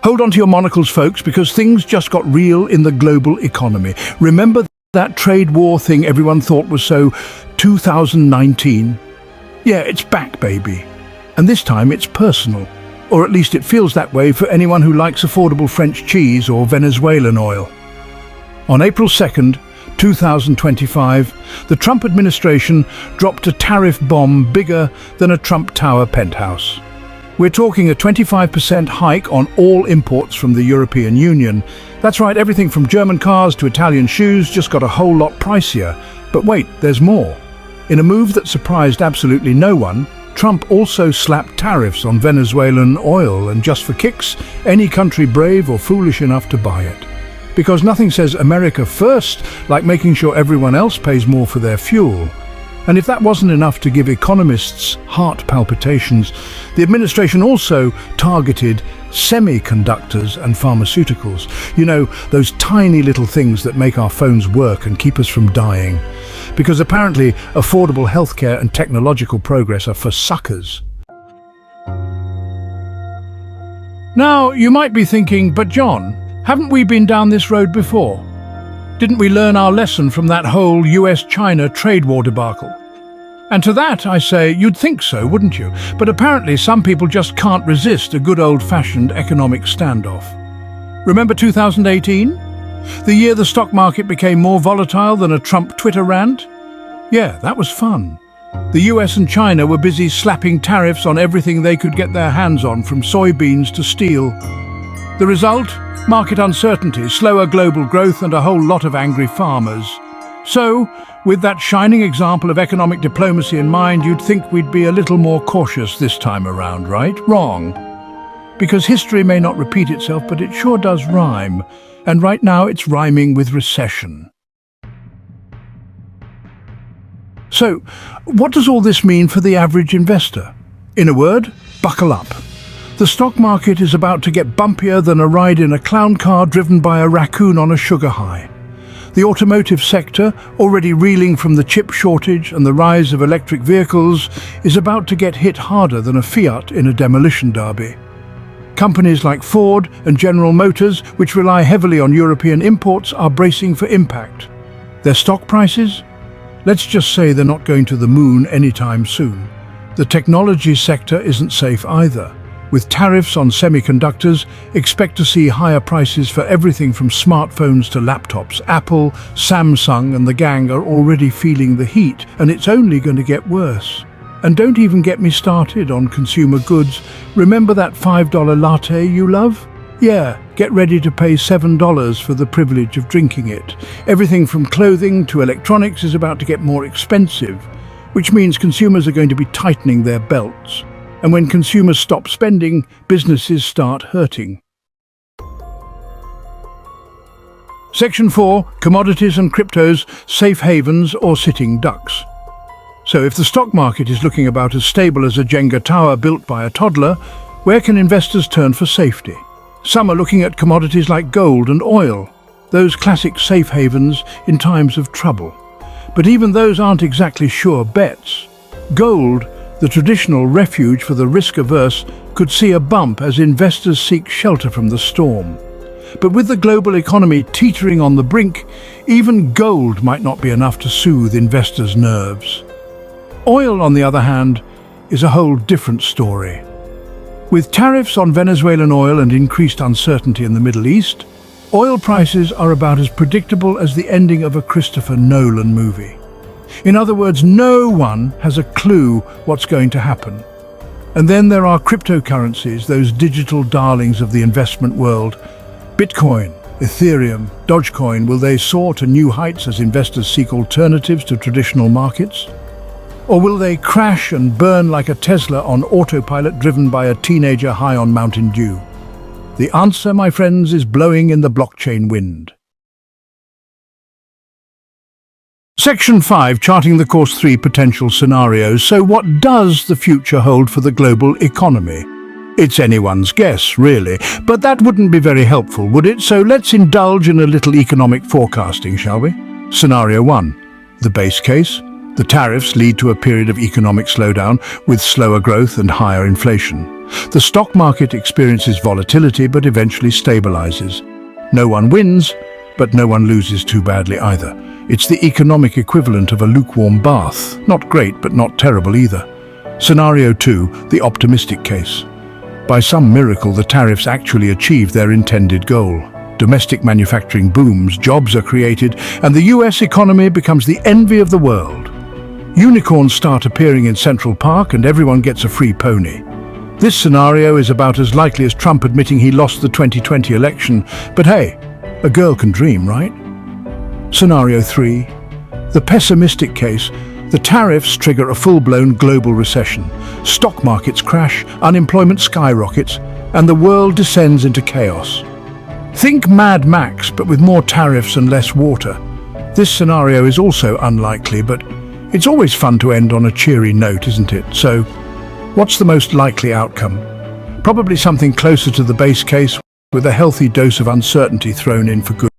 Hold on to your monocles, folks, because things just got real in the global economy. Remember that trade war thing everyone thought was so 2019? Yeah, it's back, baby. And this time it's personal. Or at least it feels that way for anyone who likes affordable French cheese or Venezuelan oil. On April 2nd, 2025, the Trump administration dropped a tariff bomb bigger than a Trump Tower penthouse. We're talking a 25% hike on all imports from the European Union. That's right, everything from German cars to Italian shoes just got a whole lot pricier. But wait, there's more. In a move that surprised absolutely no one, Trump also slapped tariffs on Venezuelan oil, and just for kicks, any country brave or foolish enough to buy it. Because nothing says America first like making sure everyone else pays more for their fuel. And if that wasn't enough to give economists heart palpitations, the administration also targeted semiconductors and pharmaceuticals. You know, those tiny little things that make our phones work and keep us from dying. Because apparently affordable healthcare and technological progress are for suckers. Now, you might be thinking, but John, haven't we been down this road before? Didn't we learn our lesson from that whole US-China trade war debacle? And to that I say, you'd think so, wouldn't you? But apparently some people just can't resist a good old-fashioned economic standoff. Remember 2018? The year the stock market became more volatile than a Trump Twitter rant? Yeah, that was fun. The US and China were busy slapping tariffs on everything they could get their hands on, from soybeans to steel. The result? Market uncertainty, slower global growth, and a whole lot of angry farmers. So, with that shining example of economic diplomacy in mind, you'd think we'd be a little more cautious this time around, right? Wrong. Because history may not repeat itself, but it sure does rhyme. And right now it's rhyming with recession. So, what does all this mean for the average investor? In a word, buckle up. The stock market is about to get bumpier than a ride in a clown car driven by a raccoon on a sugar high. The automotive sector, already reeling from the chip shortage and the rise of electric vehicles, is about to get hit harder than a Fiat in a demolition derby. Companies like Ford and General Motors, which rely heavily on European imports, are bracing for impact. Their stock prices? Let's just say they're not going to the moon anytime soon. The technology sector isn't safe either. With tariffs on semiconductors, expect to see higher prices for everything from smartphones to laptops. Apple, Samsung and the gang are already feeling the heat, and it's only going to get worse. And don't even get me started on consumer goods. Remember that $5 latte you love? Yeah, get ready to pay $7 for the privilege of drinking it. Everything from clothing to electronics is about to get more expensive, which means consumers are going to be tightening their belts. And when consumers stop spending, businesses start hurting. Section 4, commodities and cryptos, safe havens or sitting ducks. So if the stock market is looking about as stable as a Jenga tower built by a toddler, where can investors turn for safety? Some are looking at commodities like gold and oil, those classic safe havens in times of trouble. But even those aren't exactly sure bets. Gold, the traditional refuge for the risk-averse, could see a bump as investors seek shelter from the storm. But with the global economy teetering on the brink, even gold might not be enough to soothe investors' nerves. Oil, on the other hand, is a whole different story. With tariffs on Venezuelan oil and increased uncertainty in the Middle East, oil prices are about as predictable as the ending of a Christopher Nolan movie. In other words, no one has a clue what's going to happen. And then there are cryptocurrencies, those digital darlings of the investment world. Bitcoin, Ethereum, Dogecoin, will they soar to new heights as investors seek alternatives to traditional markets? Or will they crash and burn like a Tesla on autopilot driven by a teenager high on Mountain Dew? The answer, my friends, is blowing in the blockchain wind. Section 5, charting the course 3 potential scenarios. So what does the future hold for the global economy? It's anyone's guess, really, but that wouldn't be very helpful, would it? So let's indulge in a little economic forecasting, shall we? Scenario 1, the base case. The tariffs lead to a period of economic slowdown with slower growth and higher inflation. The stock market experiences volatility but eventually stabilizes. No one wins, but no one loses too badly either. It's the economic equivalent of a lukewarm bath. Not great, but not terrible either. Scenario 2, the optimistic case. By some miracle, the tariffs actually achieve their intended goal. Domestic manufacturing booms, jobs are created, and the US economy becomes the envy of the world. Unicorns start appearing in Central Park and everyone gets a free pony. This scenario is about as likely as Trump admitting he lost the 2020 election, but hey, a girl can dream, right? Scenario 3. The pessimistic case. The tariffs trigger a full-blown global recession. Stock markets crash, unemployment skyrockets, and the world descends into chaos. Think Mad Max, but with more tariffs and less water. This scenario is also unlikely, but it's always fun to end on a cheery note, isn't it? So, what's the most likely outcome? Probably something closer to the base case, with a healthy dose of uncertainty thrown in for good.